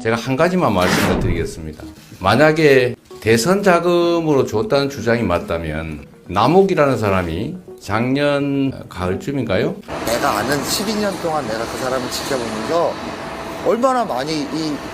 제가 한 가지만 말씀을 드리겠습니다. 만약에 대선 자금으로 줬다는 주장이 맞다면 남욱이라는 사람이 작년 가을쯤인가요? 내가 아는 12년 동안 내가 그 사람을 지켜보면서 얼마나 많이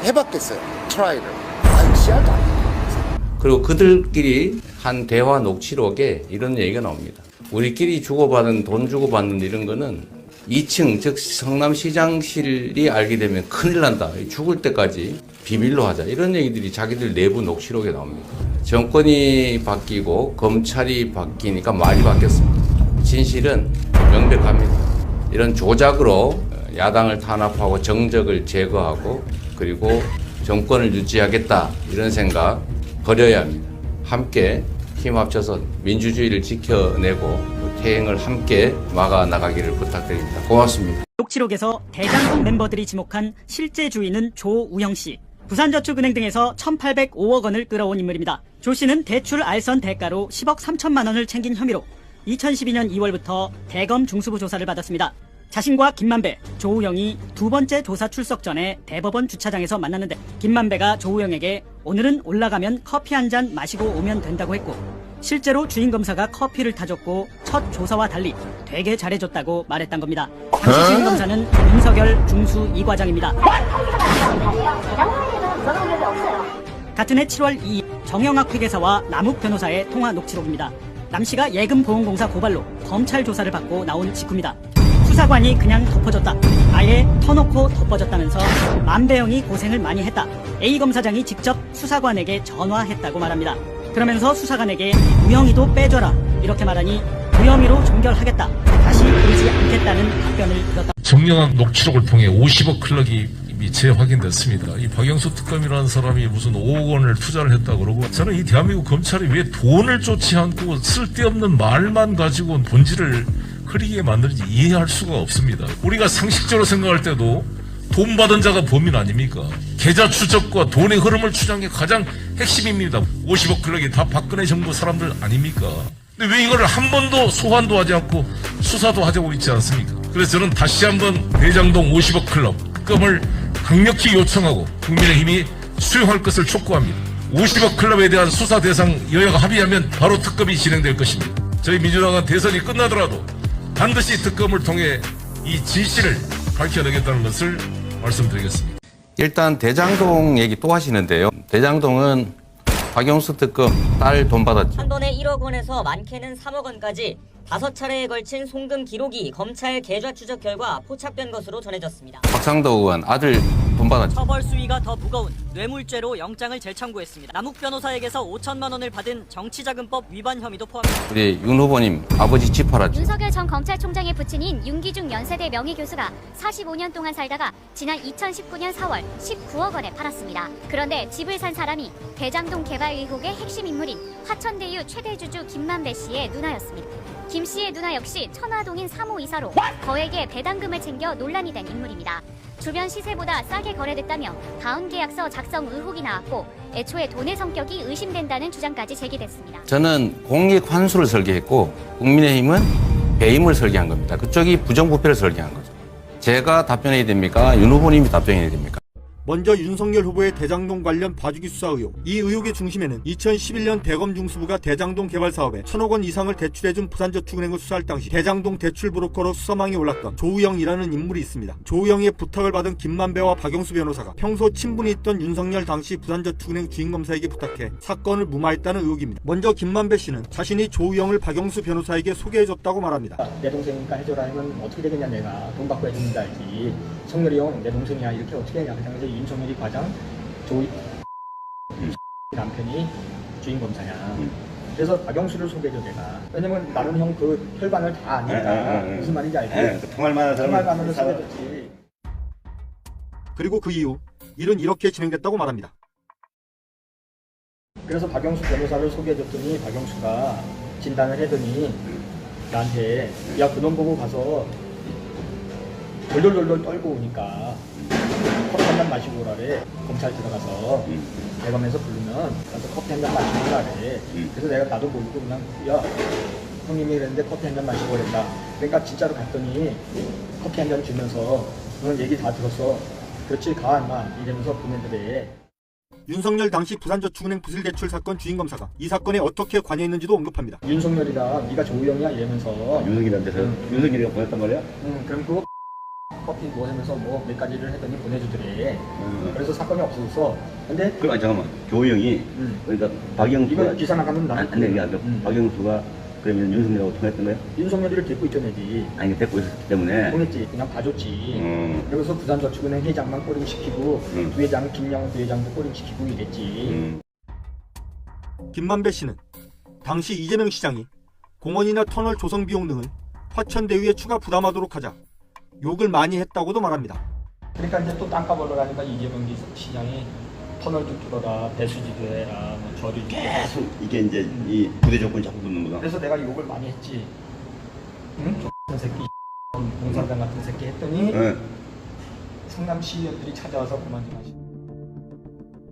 해봤겠어요. 트라이를. 아니, 씨알도 아니에요. 그리고 그들끼리 한 대화 녹취록에 이런 얘기가 나옵니다. 우리끼리 주고받은 돈 주고받는 이런 거는 2층 즉 성남시장실이 알게 되면 큰일 난다. 죽을 때까지 비밀로 하자. 이런 얘기들이 자기들 내부 녹취록에 나옵니다. 정권이 바뀌고 검찰이 바뀌니까 말이 바뀌었습니다. 진실은 명백합니다. 이런 조작으로 야당을 탄압하고 정적을 제거하고 그리고 정권을 유지하겠다 이런 생각 버려야 합니다. 함께 힘 합쳐서 민주주의를 지켜내고 태행을 함께 막아 나가기를 부탁드립니다. 고맙습니다. 녹취록에서 대장동 멤버들이 지목한 실제 주인은 조우영 씨. 부산저축은행 등에서 1,805억 원을 끌어온 인물입니다. 조 씨는 대출 알선 대가로 10억 3천만 원을 챙긴 혐의로 2012년 2월부터 대검 중수부 조사를 받았습니다. 자신과 김만배, 조우영이 두 번째 조사 출석 전에 대법원 주차장에서 만났는데 김만배가 조우영에게 오늘은 올라가면 커피 한 잔 마시고 오면 된다고 했고 실제로 주인검사가 커피를 타줬고 첫 조사와 달리 되게 잘해줬다고 말했단 겁니다. 당시 주인검사는 윤석열 중수 2과장입니다. 같은 해 7월 2일 정영학 회계사와 남욱 변호사의 통화 녹취록입니다. 남 씨가 예금보험공사 고발로 검찰 조사를 받고 나온 직후입니다. 수사관이 그냥 덮어줬다. 아예 터놓고 덮어줬다면서 만배영이 고생을 많이 했다. A 검사장이 직접 수사관에게 전화했다고 말합니다. 그러면서 수사관에게 우영이도 빼줘라 이렇게 말하니 우영이로 종결하겠다. 다시 그러지 않겠다는 답변을 들었다. 정영학 녹취록을 통해 50억 클럭이 이미 재확인됐습니다. 이 박영수 특검이라는 사람이 무슨 5억 원을 투자를 했다고 그러고 저는 이 대한민국 검찰이 왜 돈을 쫓지 않고 쓸데없는 말만 가지고 본질을 흐리게 만드는지 이해할 수가 없습니다. 우리가 상식적으로 생각할 때도 돈 받은 자가 범인 아닙니까? 계좌 추적과 돈의 흐름을 추정한 게 가장 핵심입니다. 50억 클럭이 다 박근혜 정부 사람들 아닙니까? 근데 왜 이거를 한 번도 소환도 하지 않고 수사도 하자고 있지 않습니까? 그래서 저는 다시 한번 대장동 50억 클럽 특검을 강력히 요청하고 국민의힘이 수용할 것을 촉구합니다. 50억 클럽에 대한 수사 대상 여야가 합의하면 바로 특검이 진행될 것입니다. 저희 민주당은 대선이 끝나더라도 반드시 특검을 통해 이 진실을 밝혀내겠다는 것을 말씀드리겠습니다. 일단 대장동 얘기 또 하시는데요. 대장동은 박영수 특검 딸 돈 받았죠. 한 번에 1억 원에서 많게는 3억 원까지 5차례에 걸친 송금 기록이 검찰 계좌 추적 결과 포착된 것으로 전해졌습니다. 박상도 의원 아들 돈 받았죠. 처벌 수위가 더 무거운 뇌물죄로 영장을 재청구했습니다. 남욱 변호사에게서 5천만 원을 받은 정치자금법 위반 혐의도 포함됩니다. 우리 윤 후보님 아버지 집 팔았죠. 윤석열 전 검찰총장의 부친인 윤기중 연세대 명예교수가 45년 동안 살다가 지난 2019년 4월 19억 원에 팔았습니다. 그런데 집을 산 사람이 대장동 개발 의혹의 핵심 인물인 화천대유 최대 주주 김만배 씨의 누나였습니다. 김 씨의 누나 역시 천화동인 3호 이사로 거액의 배당금을 챙겨 논란이 된 인물입니다. 주변 시세보다 싸게 거래됐다며 다운 계약서 작성 의혹이 나왔고 애초에 돈의 성격이 의심된다는 주장까지 제기됐습니다. 저는 공익 환수를 설계했고 국민의힘은 배임을 설계한 겁니다. 그쪽이 부정부패를 설계한 거죠. 제가 답변해야 됩니까? 윤 후보님이 답변해야 됩니까? 먼저 윤석열 후보의 대장동 관련 봐주기 수사 의혹. 이 의혹의 중심에는 2011년 대검 중수부가 대장동 개발 사업에 1,000억 원 이상을 대출해준 부산저축은행을 수사할 당시 대장동 대출 브로커로 수사망에 올랐던 조우영이라는 인물이 있습니다. 조우영의 부탁을 받은 김만배와 박영수 변호사가 평소 친분이 있던 윤석열 당시 부산저축은행 주인검사에게 부탁해 사건을 무마했다는 의혹입니다. 먼저 김만배 씨는 자신이 조우영을 박영수 변호사에게 소개해줬다고 말합니다. 내 동생이니까 해줘라 하면 어떻게 되겠냐, 내가 돈 받고 해주는 줄 알지. 성렬이 형 내 동생이야 이렇게 어떻게 하냐. 그냥 임성렬이 과장, 남편이 주인검사야. 그래서 박영수를 소개해줘 내가. 왜냐면 나는 형 그 혈관을 다 아니까. 무슨 말인지 알지? 통할 만한 사람을 소개해줬지. 그리고 그 이후 일은 이렇게 진행됐다고 말합니다. 그래서 박영수 변호사를 소개해줬더니 박영수가 진단을 해더니 나한테 야 그놈 보고 가서 돌돌돌돌 떨고 오니까 커피 한 잔 마시고 오라래. 검찰 들어가서 대검에서 부르면 가서 커피 한 잔 마시고 오라래. 그래서 내가 나도 모르고 그냥 야 형님이 이랬는데 커피 한 잔 마시고 오랬다. 그러니까 진짜로 갔더니 커피 한 잔 주면서 너는 얘기 다 들었어. 그렇지 가 인마 이러면서 보내더래. 윤석열 당시 부산저축은행 부실대출 사건 주임검사가 이 사건에 어떻게 관여했는지도 언급합니다. 윤석열이다 네가 조우영이야 이러면서 윤석열한테서 윤석열이가 보냈단 말이야? 그럼 그거 커피 뭐 하면서 뭐 몇 가지를 했더니 보내주더래. 그래서 사건이 없어졌어. 근데 그럼 아니, 잠깐만 조우영이 그러니까 박영수가 이거 기사 나가면 나 아니 이게 아니라 박영수가 그러면 윤석열하고 통했던 거야? 윤석열이를 데리고 있잖아지. 아니 데리고 있었기 때문에 통했지. 그냥 봐줬지. 그래서 부산저축은행 회장만 꼬링시키고 부회장 김영훈 부회장도 꼬링시키고 이랬지. 김만배 씨는 당시 이재명 시장이 공원이나 터널 조성 비용 등을 화천대유에 추가 부담하도록 하자 욕을 많이 했다고도 말합니다. 그러니까 이제 또 땅값 올라가니까 이재명 시장이 터널 좀 뚫어라, 배수지도 해라, 뭐 저리 계속 이게 이제 이 부대 조건이 자꾸 붙는구나. 그래서 내가 욕을 많이 했지. 응? X 새끼, 공산당 같은 새끼 했더니 성남 시의원들이 찾아와서 그만 좀 하시.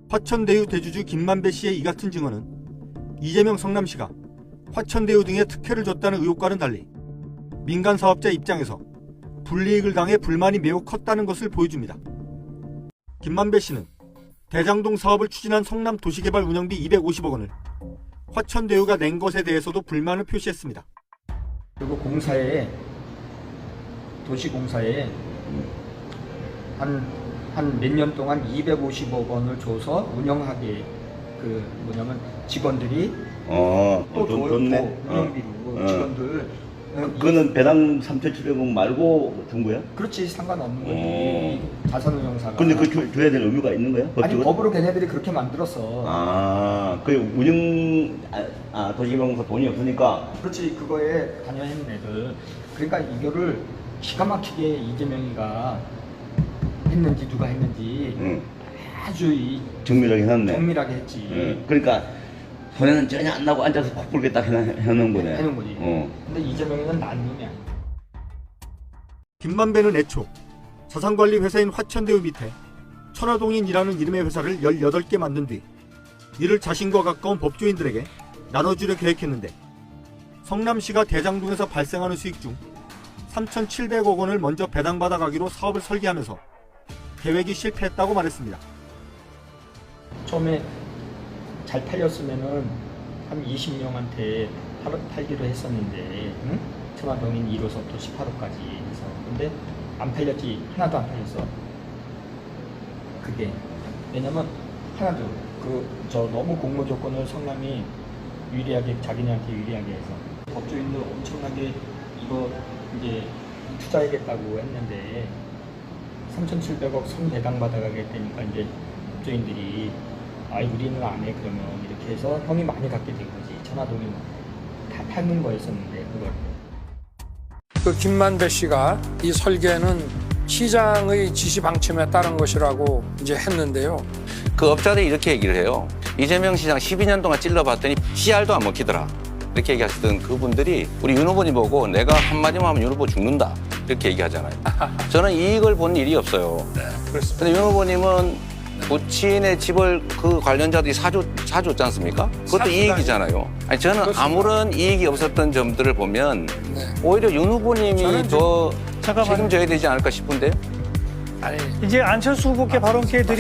화천대유 대주주 김만배 씨의 이 같은 증언은 이재명 성남시가 화천대유 등에 특혜를 줬다는 의혹과는 달리 민간 사업자 입장에서 불이익을 당해 불만이 매우 컸다는 것을 보여줍니다. 김만배 씨는 대장동 사업을 추진한 성남도시개발 운영비 250억 원을 화천대유가 낸 것에 대해서도 불만을 표시했습니다. 그리고 공사에 도시공사에 한 몇 년 동안 250억 원을 줘서 운영하게 그 뭐냐면 직원들이 또 좋네. 운영비로 직원들 그거는 배당 3,700원 말고 준 거야? 그렇지 상관없는 거지. 자산운용사가. 근데 그 줘야 될 의무가 있는 거야? 아니 법으로 걔네들이 그렇게 만들었어. 그 운영 도시개발공사 돈이 없으니까. 그렇지 그거에 관여했는 애들. 그러니까 이거를 기가 막히게 이재명이가 했는지 누가 했는지 아주 정밀하게 해놨네. 정밀하게 했지. 그러니까 손해는 전혀 안 나고 앉아서 콕 불게 딱 해놓은 거네. 해놓은 거지. 근데 이재명이는 난 놈이 아니야. 김만배는 애초 자산관리 회사인 화천대유 밑에 천화동인이라는 이름의 회사를 18개 만든 뒤 이를 자신과 가까운 법조인들에게 나눠주려 계획했는데 성남시가 대장동에서 발생하는 수익 중 3,700억 원을 먼저 배당받아 가기로 사업을 설계하면서 계획이 실패했다고 말했습니다. 처음에 잘 팔렸으면은 한 20명한테 팔기로 했었는데 천화동인 1호서부터 18호까지 해서 근데 안 팔렸지. 하나도 안 팔렸어. 그게 왜냐면 하나도 너무 공모 조건을 성남이 유리하게 자기네한테 유리하게 해서 법조인들 엄청나게 이거 이제 투자하겠다고 했는데 3,700억 선배당 받아가겠다니까 이제 법조인들이 우리는 안 해 그러면 이렇게 해서 형이 많이 갖게 된 거지. 천화동이 다 팔는 거였었는데 그걸. 그 김만배 씨가 이 설계는 시장의 지시 방침에 따른 것이라고 이제 했는데요. 그 업자들이 이렇게 얘기를 해요. 이재명 시장 12년 동안 찔러봤더니 씨알도 안 먹히더라. 이렇게 얘기하시던 그분들이 우리 윤 후보님 보고 내가 한마디만 하면 윤 후보 죽는다. 이렇게 얘기하잖아요. 저는 이익을 본 일이 없어요. 네, 그렇습니다. 근데 윤 후보님은 부친의 집을 그 관련자들이 사줬지 않습니까? 그것도 이익이잖아요. 아니, 저는 그렇습니다. 아무런 이익이 없었던 점들을 보면 오히려 윤 후보님이 더 책임져야 되지 않을까 싶은데요. 아니 이제 안철수 후보께 발언 기회 드리